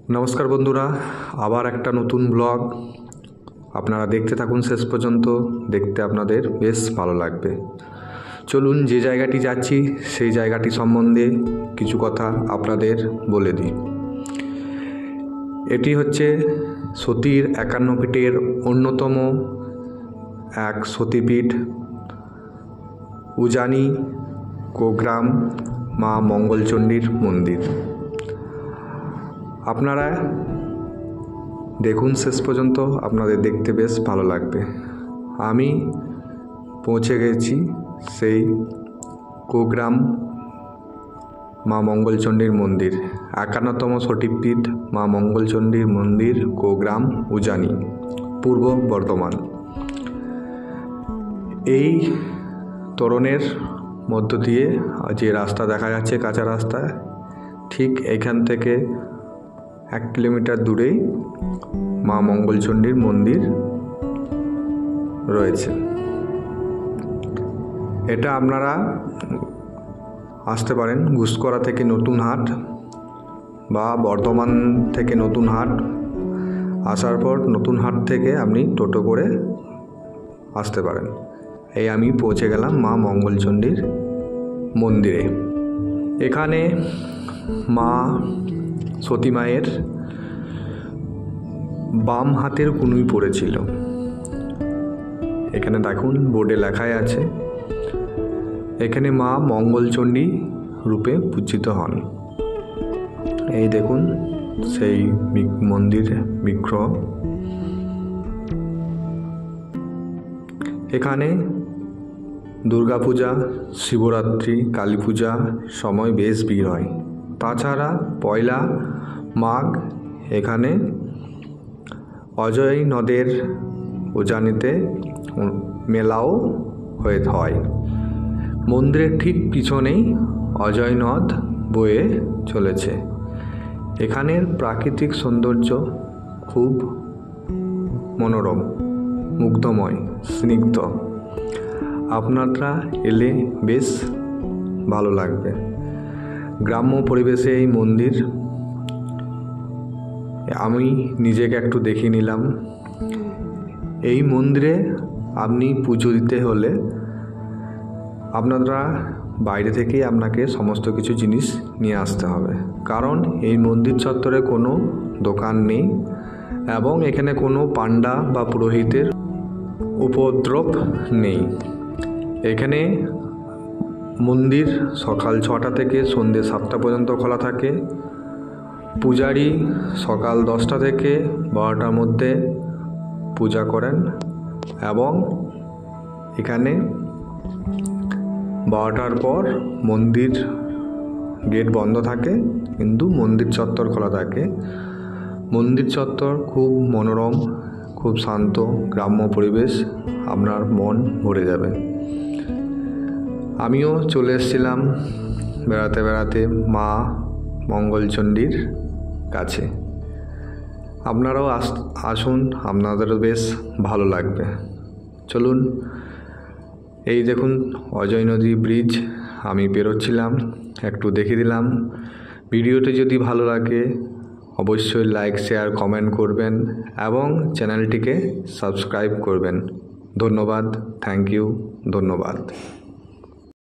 নমস্কার বন্ধুরা, আবার একটা নতুন ব্লগ আপনারা দেখতে থাকুন শেষ পর্যন্ত। দেখতে আপনাদের বেশ ভালো লাগবে। চলুন যে জায়গাটি যাচ্ছি সেই জায়গাটি সম্বন্ধে কিছু কথা আপনাদের বলে দিই। এটি হচ্ছে সতীর 51 পীঠের অন্যতম এক সতীপীঠ, উজানি কোগ্রাম মা মঙ্গলচণ্ডীর মন্দির। আপনারা দেখুন শেষ পর্যন্ত, আপনাদের দেখতে বেশ ভালো লাগবে। আমি পৌঁছে গেছি সেই কোগ্রাম মা মঙ্গলচণ্ডীর মন্দির, 51তম সতীপীঠ মা মঙ্গলচণ্ডীর মন্দির, কোগ্রাম উজানি, পূর্ব বর্ধমান। এই তোরণের মধ্য দিয়ে যে রাস্তা দেখা যাচ্ছে, কাঁচা রাস্তা, ঠিক এখান থেকে 1 কিলোমিটার দূরেই মা মঙ্গলচণ্ডীর মন্দির রয়েছে। এটা আপনারা আসতে পারেন ঘুষকরা থেকে নতুন হাট বা বর্ধমান থেকে নতুন হাট আসার পর নতুন হাট থেকে আপনি টোটো করে আসতে পারেন। এই আমি পৌঁছে গেলাম মা মঙ্গলচণ্ডীর মন্দিরে। এখানে মা সতী মায়ের বাম হাতের কনুই পড়েছিল। এখানে দেখুন বোর্ডে লেখাই আছে, এখানে মা মঙ্গলচণ্ডী রূপে পূজিত হন। এই দেখুন সেই মন্দির বিগ্রহ। এখানে দুর্গাপূজা, শিবরাত্রি, কালী পূজা সময় বেশ ভিড় হয়। তাছাড়া পয়লা মাঘ এখানে অজয় নদের উজানিতে মেলাও হয়। মন্দিরের ঠিক পিছনেই অজয় নদ বয়ে চলেছে। এখানের প্রাকৃতিক সৌন্দর্য খুব মনোরম, মুগ্ধময়, স্নিগ্ধ। আপনারা এলে বেশ ভালো লাগবে। গ্রাম্য পরিবেশে এই মন্দির, আমি নিজেকে একটু দেখিয়ে নিলাম। এই মন্দিরে আপনি পুজো দিতে হলে আপনারা বাইরে থেকেই আপনাকে সমস্ত কিছু জিনিস নিয়ে আসতে হবে, কারণ এই মন্দির চত্বরে কোনো দোকান নেই এবং এখানে কোনো পান্ডা বা পুরোহিতের উপদ্রব নেই। এখানে মন্দির সকাল 6টা থেকে সন্ধ্যে 7টা পর্যন্ত খোলা থাকে। পূজারী সকাল 10টা থেকে 12টার মধ্যে পূজা করেন এবং এখানে 12টার পর মন্দির গেট বন্ধ থাকে, কিন্তু মন্দির চত্বর খোলা থাকে। মন্দির চত্বর খুব মনোরম, খুব শান্ত, গ্রাম্য পরিবেশ, আপনার মন ভরে যাবে। আমিও চলে এসেছিলাম বেড়াতে বেড়াতে মা মঙ্গলচণ্ডীর কাছে। আপনারাও আসুন, আপনাদেরও বেশ ভালো লাগবে। চলুন, এই দেখুন অজয় নদী ব্রিজ, আমি পেরোচ্ছিলাম, একটু দেখিয়ে দিলাম। ভিডিওটি যদি ভালো লাগে অবশ্যই লাইক, শেয়ার, কমেন্ট করবেন এবং চ্যানেলটিকে সাবস্ক্রাইব করবেন। ধন্যবাদ, থ্যাংক ইউ, ধন্যবাদ।